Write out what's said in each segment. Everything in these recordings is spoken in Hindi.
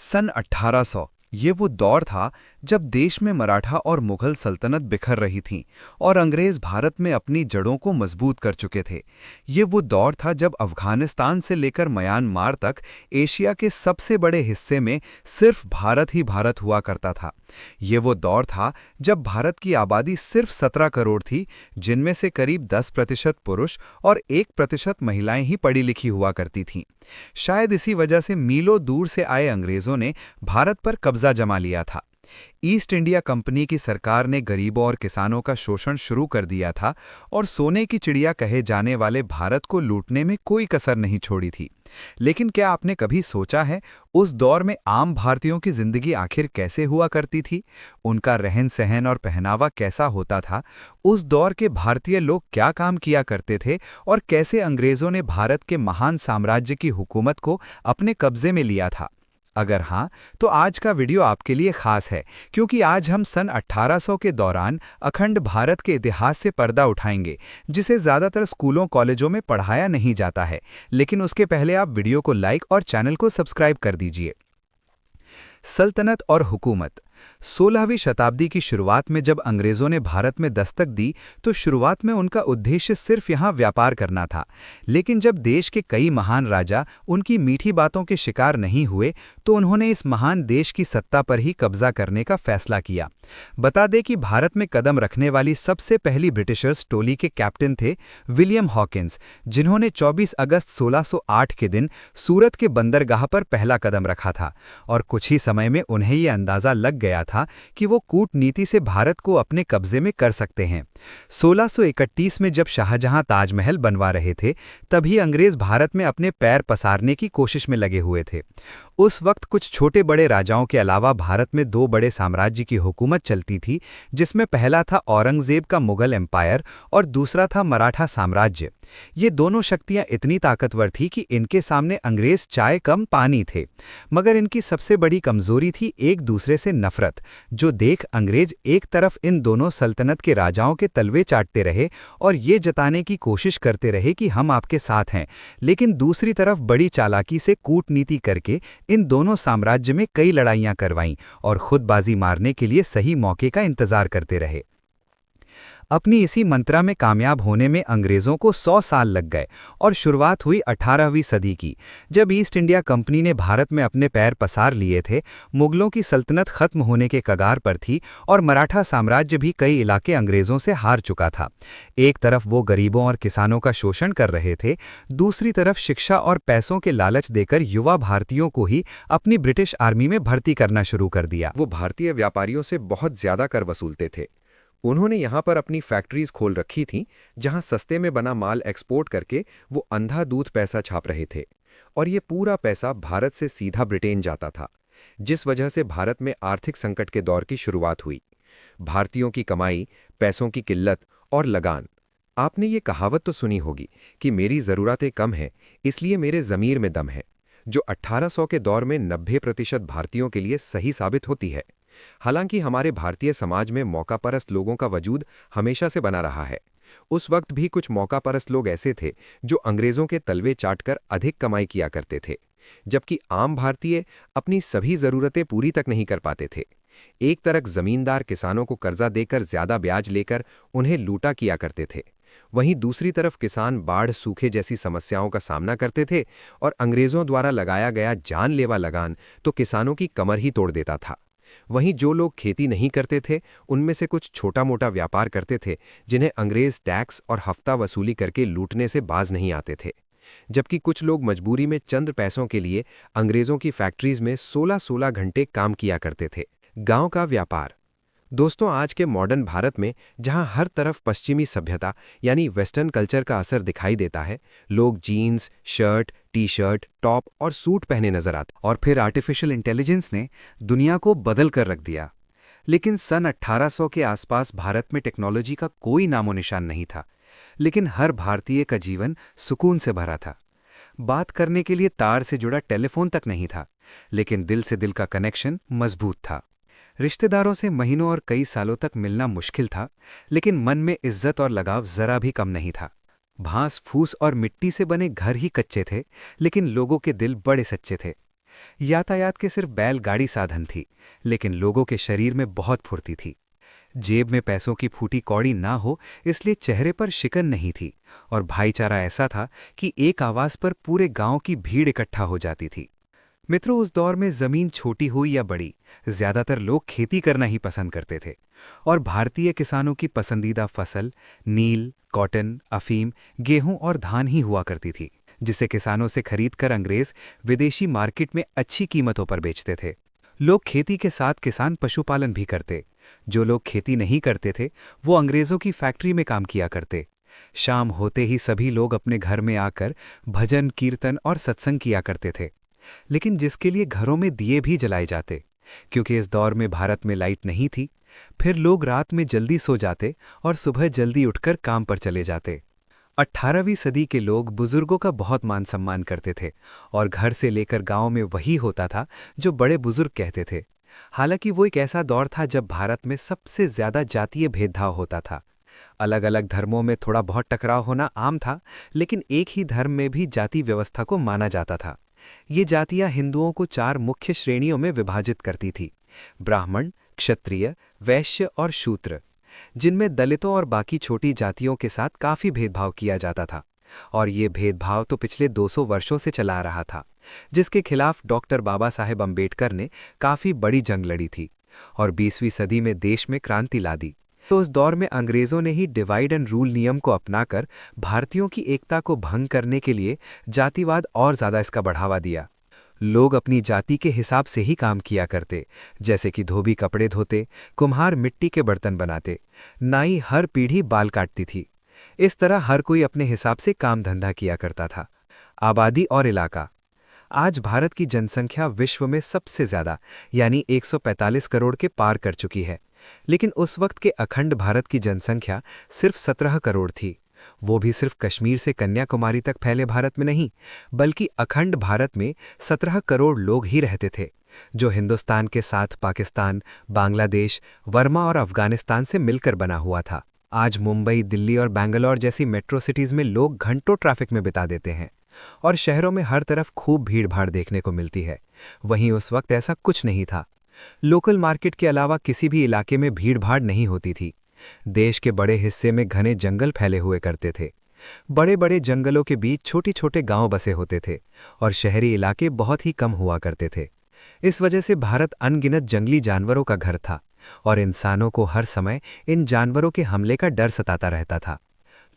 सन 1800 ये वो दौर था जब देश में मराठा और मुगल सल्तनत बिखर रही थीं और अंग्रेज भारत में अपनी जड़ों को मजबूत कर चुके थे। ये वो दौर था जब अफगानिस्तान से लेकर म्यांमार तक एशिया के सबसे बड़े हिस्से में सिर्फ भारत ही भारत हुआ करता था। ये वो दौर था जब भारत की आबादी सिर्फ 17 करोड़ थी, जिनमें से करीब 10% पुरुष और 1% महिलाएं ही पढ़ी लिखी हुआ करती थीं। शायद इसी वजह से मीलों दूर से आए अंग्रेजों ने भारत पर कब्जा जमा लिया था। ईस्ट इंडिया कंपनी की सरकार ने गरीबों और किसानों का शोषण शुरू कर दिया था और सोने की चिड़िया कहे जाने वाले भारत को लूटने में कोई कसर नहीं छोड़ी थी। लेकिन क्या आपने कभी सोचा है उस दौर में आम भारतीयों की जिंदगी आखिर कैसे हुआ करती थी? उनका रहन सहन और पहनावा कैसा होता था? उस दौर के भारतीय लोग क्या काम किया करते थे और कैसे अंग्रेजों ने भारत के महान साम्राज्य की हुकूमत को अपने कब्जे में लिया था? अगर हाँ, तो आज का वीडियो आपके लिए खास है, क्योंकि आज हम सन 1800 के दौरान अखंड भारत के इतिहास से पर्दा उठाएंगे, जिसे ज़्यादातर स्कूलों कॉलेजों में पढ़ाया नहीं जाता है। लेकिन उसके पहले आप वीडियो को लाइक और चैनल को सब्सक्राइब कर दीजिए। सल्तनत और हुकूमत। 16वीं शताब्दी की शुरुआत में जब अंग्रेजों ने भारत में दस्तक दी, तो शुरुआत में उनका उद्देश्य सिर्फ यहाँ व्यापार करना था। लेकिन जब देश के कई महान राजा उनकी मीठी बातों के शिकार नहीं हुए, तो उन्होंने इस महान देश की सत्ता पर ही कब्जा करने का फैसला किया। बता दें कि भारत में कदम रखने वाली सबसे पहली ब्रिटिशर्स टोली के कैप्टन थे विलियम हॉकिंस, जिन्होंने 24 अगस्त 1608 के दिन सूरत के बंदरगाह पर पहला कदम रखा था। और कुछ ही समय में उन्हें ये अंदाजा लग गया था कि वो कूटनीति से भारत को अपने कब्जे में कर सकते हैं। 1631 में जब शाहजहां ताजमहल बनवा रहे थे, तभी अंग्रेज भारत में अपने पैर पसारने की कोशिश में लगे हुए थे। उस वक्त कुछ छोटे बड़े राजाओं के अलावा भारत में दो बड़े साम्राज्य की हुकूमत चलती थी, जिसमें पहला था औरंगजेब का मुगल एम्पायर और दूसरा था मराठा साम्राज्य। ये दोनों शक्तियां इतनी ताकतवर थी कि इनके सामने अंग्रेज चाय कम पानी थे। मगर इनकी सबसे बड़ी कमजोरी थी एक दूसरे से नफरत, जो देख अंग्रेज एक तरफ इन दोनों सल्तनत के राजाओं के तलवे चाटते रहे और ये जताने की कोशिश करते रहे कि हम आपके साथ हैं, लेकिन दूसरी तरफ बड़ी चालाकी से कूटनीति करके इन दोनों साम्राज्य में कई लड़ाइयां करवाईं और खुद बाजी मारने के लिए सही मौके का इंतजार करते रहे। अपनी इसी मंत्रा में कामयाब होने में अंग्रेजों को 100 साल लग गए और शुरुआत हुई 18वीं सदी की, जब ईस्ट इंडिया कंपनी ने भारत में अपने पैर पसार लिए थे। मुगलों की सल्तनत खत्म होने के कगार पर थी और मराठा साम्राज्य भी कई इलाके अंग्रेजों से हार चुका था। एक तरफ वो गरीबों और किसानों का शोषण कर रहे थे, दूसरी तरफ शिक्षा और पैसों के लालच देकर युवा भारतीयों को ही अपनी ब्रिटिश आर्मी में भर्ती करना शुरू कर दिया। वो भारतीय व्यापारियों से बहुत ज्यादा कर वसूलते थे। उन्होंने यहाँ पर अपनी फैक्ट्रीज खोल रखी थीं, जहाँ सस्ते में बना माल एक्सपोर्ट करके वो अंधाधुंध पैसा छाप रहे थे। और ये पूरा पैसा भारत से सीधा ब्रिटेन जाता था, जिस वजह से भारत में आर्थिक संकट के दौर की शुरुआत हुई। भारतीयों की कमाई, पैसों की किल्लत और लगान। आपने ये कहावत तो सुनी होगी कि मेरी ज़रूरतें कम हैं, इसलिए मेरे ज़मीर में दम है, जो 1800 के दौर में 90% भारतीयों के लिए सही साबित होती है। हालांकि हमारे भारतीय समाज में मौकापरस्त लोगों का वजूद हमेशा से बना रहा है। उस वक्त भी कुछ मौकापरस्त लोग ऐसे थे जो अंग्रेजों के तलवे चाटकर अधिक कमाई किया करते थे, जबकि आम भारतीय अपनी सभी जरूरतें पूरी तक नहीं कर पाते थे। एक तरफ जमींदार किसानों को कर्जा देकर ज्यादा ब्याज लेकर उन्हें लूटा किया करते थे, वहीं दूसरी तरफ किसान बाढ़, सूखे जैसी समस्याओं का सामना करते थे और अंग्रेजों द्वारा लगाया गया जानलेवा लगान तो किसानों की कमर ही तोड़ देता था। वहीं जो लोग खेती नहीं करते थे, उनमें से कुछ छोटा मोटा व्यापार करते थे, जिन्हें अंग्रेज टैक्स और हफ्ता वसूली करके लूटने से बाज नहीं आते थे। जबकि कुछ लोग मजबूरी में चंद पैसों के लिए अंग्रेजों की फैक्ट्रीज में 16-16 घंटे काम किया करते थे। गांव का व्यापार। दोस्तों, आज के मॉडर्न भारत में जहां हर तरफ पश्चिमी सभ्यता यानी वेस्टर्न कल्चर का असर दिखाई देता है, लोग jeans, shirt, T shirt, top और सूट पहने नजर आते। और फिर आर्टिफिशियल इंटेलिजेंस ने दुनिया को बदल कर रख दिया। लेकिन सन 1800 के आसपास भारत में टेक्नोलॉजी का कोई नामो निशान नहीं था, लेकिन हर भारतीय का जीवन सुकून से भरा था। बात करने के लिए तार से जुड़ा टेलीफोन तक नहीं था, लेकिन दिल से दिल का कनेक्शन मजबूत था। रिश्तेदारों से महीनों और कई सालों तक मिलना मुश्किल था, लेकिन मन में इज्जत और लगाव जरा भी कम नहीं था। घास फूस और मिट्टी से बने घर ही कच्चे थे, लेकिन लोगों के दिल बड़े सच्चे थे। यातायात के सिर्फ बैलगाड़ी साधन थी, लेकिन लोगों के शरीर में बहुत फुर्ती थी। जेब में पैसों की फूटी कौड़ी ना हो, इसलिए चेहरे पर शिकन नहीं थी, और भाईचारा ऐसा था कि एक आवाज पर पूरे गांव की भीड़ इकट्ठा हो जाती थी। मित्रों, उस दौर में जमीन छोटी हुई या बड़ी, ज्यादातर लोग खेती करना ही पसंद करते थे। और भारतीय किसानों की पसंदीदा फसल नील, कॉटन, अफीम, गेहूं और धान ही हुआ करती थी, जिसे किसानों से खरीदकर अंग्रेज विदेशी मार्केट में अच्छी कीमतों पर बेचते थे। लोग खेती के साथ किसान पशुपालन भी करते। जो लोग खेती नहीं करते थे, वो अंग्रेजों की फैक्ट्री में काम किया करते। शाम होते ही सभी लोग अपने घर में आकर भजन, कीर्तन और सत्संग किया करते थे, लेकिन जिसके लिए घरों में दिए भी जलाए जाते, क्योंकि इस दौर में भारत में लाइट नहीं थी। फिर लोग रात में जल्दी सो जाते और सुबह जल्दी उठकर काम पर चले जाते। 18वीं सदी के लोग बुजुर्गों का बहुत मान सम्मान करते थे, और घर से लेकर गांव में वही होता था जो बड़े बुजुर्ग कहते थे। हालांकि वो एक ऐसा दौर था जब भारत में सबसे ज्यादा जातीय भेदभाव होता था। अलग अलग धर्मों में थोड़ा बहुत टकराव होना आम था, लेकिन एक ही धर्म में भी जाति व्यवस्था को माना जाता था। ये जातियां हिंदुओं को 4 मुख्य श्रेणियों में विभाजित करती थी: ब्राह्मण, क्षत्रिय, वैश्य और शूद्र, जिनमें दलितों और बाकी छोटी जातियों के साथ काफी भेदभाव किया जाता था। और ये भेदभाव तो पिछले 200 वर्षों से चला आ रहा था, जिसके खिलाफ डॉक्टर बाबा साहेब अंबेडकर ने काफी बड़ी जंग लड़ी थी और 20वीं सदी में देश में क्रांति ला दी। तो उस दौर में अंग्रेजों ने ही डिवाइड एंड रूल नियम को अपनाकर भारतीयों की एकता को भंग करने के लिए जातिवाद और ज्यादा इसका बढ़ावा दिया। लोग अपनी जाति के हिसाब से ही काम किया करते, जैसे कि धोबी कपड़े धोते, कुम्हार मिट्टी के बर्तन बनाते, नाई हर पीढ़ी बाल काटती थी। इस तरह हर कोई अपने हिसाब से काम धंधा किया करता था। आबादी और इलाका। आज भारत की जनसंख्या विश्व में सबसे ज्यादा यानी 145 करोड़ के पार कर चुकी है, लेकिन उस वक्त के अखंड भारत की जनसंख्या सिर्फ 17 करोड़ थी। वो भी सिर्फ कश्मीर से कन्याकुमारी तक फैले भारत में नहीं, बल्कि अखंड भारत में 17 करोड़ लोग ही रहते थे, जो हिंदुस्तान के साथ पाकिस्तान, बांग्लादेश, वर्मा और अफगानिस्तान से मिलकर बना हुआ था। आज मुंबई, दिल्ली और बैंगलोर जैसी मेट्रो सिटीज में लोग घंटों ट्रैफिक में बिता देते हैं, और शहरों में हर तरफ खूब भीड़-भाड़ देखने को मिलती है। वहीं उस वक्त ऐसा कुछ नहीं था। लोकल मार्केट के अलावा किसी भी इलाके में भीड़-भाड़ नहीं होती थी। देश के बड़े हिस्से में घने जंगल फैले हुए करते थे। बड़े बड़े जंगलों के बीच छोटे छोटे गांव बसे होते थे, और शहरी इलाके बहुत ही कम हुआ करते थे। इस वजह से भारत अनगिनत जंगली जानवरों का घर था, और इंसानों को हर समय इन जानवरों के हमले का डर सताता रहता था।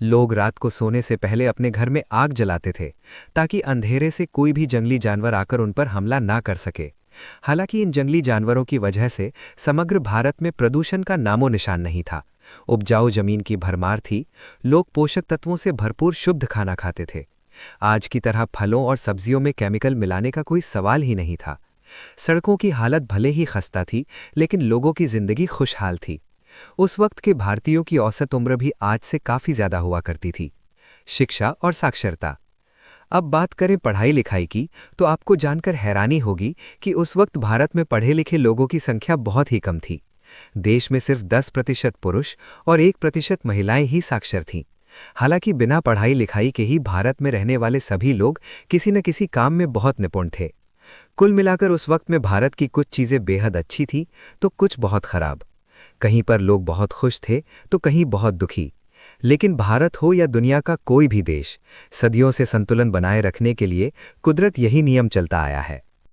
लोग रात को सोने से पहले अपने घर में आग जलाते थे, ताकि अंधेरे से कोई भी जंगली जानवर आकर उन पर हमला ना कर सके। हालांकि इन जंगली जानवरों की वजह से समग्र भारत में प्रदूषण का नामो निशान नहीं था। उपजाऊ जमीन की भरमार थी, लोग पोषक तत्वों से भरपूर शुद्ध खाना खाते थे। आज की तरह फलों और सब्जियों में केमिकल मिलाने का कोई सवाल ही नहीं था। सड़कों की हालत भले ही खस्ता थी, लेकिन लोगों की जिंदगी खुशहाल थी। उस वक्त के भारतीयों की औसत उम्र भी आज से काफी ज्यादा हुआ करती थी। शिक्षा और साक्षरता। अब बात करें पढ़ाई लिखाई की, तो आपको जानकर हैरानी होगी कि उस वक्त भारत में पढ़े लिखे लोगों की संख्या बहुत ही कम थी। देश में सिर्फ 10% पुरुष और 1% महिलाएं ही साक्षर थीं। हालांकि बिना पढ़ाई लिखाई के ही भारत में रहने वाले सभी लोग किसी न किसी काम में बहुत निपुण थे। कुल मिलाकर उस वक्त में भारत की कुछ चीजें बेहद अच्छी थीं, तो कुछ बहुत खराब। कहीं पर लोग बहुत खुश थे, तो कहीं बहुत दुखी। लेकिन भारत हो या दुनिया का कोई भी देश, सदियों से संतुलन बनाए रखने के लिए कुदरत यही नियम चलता आया है।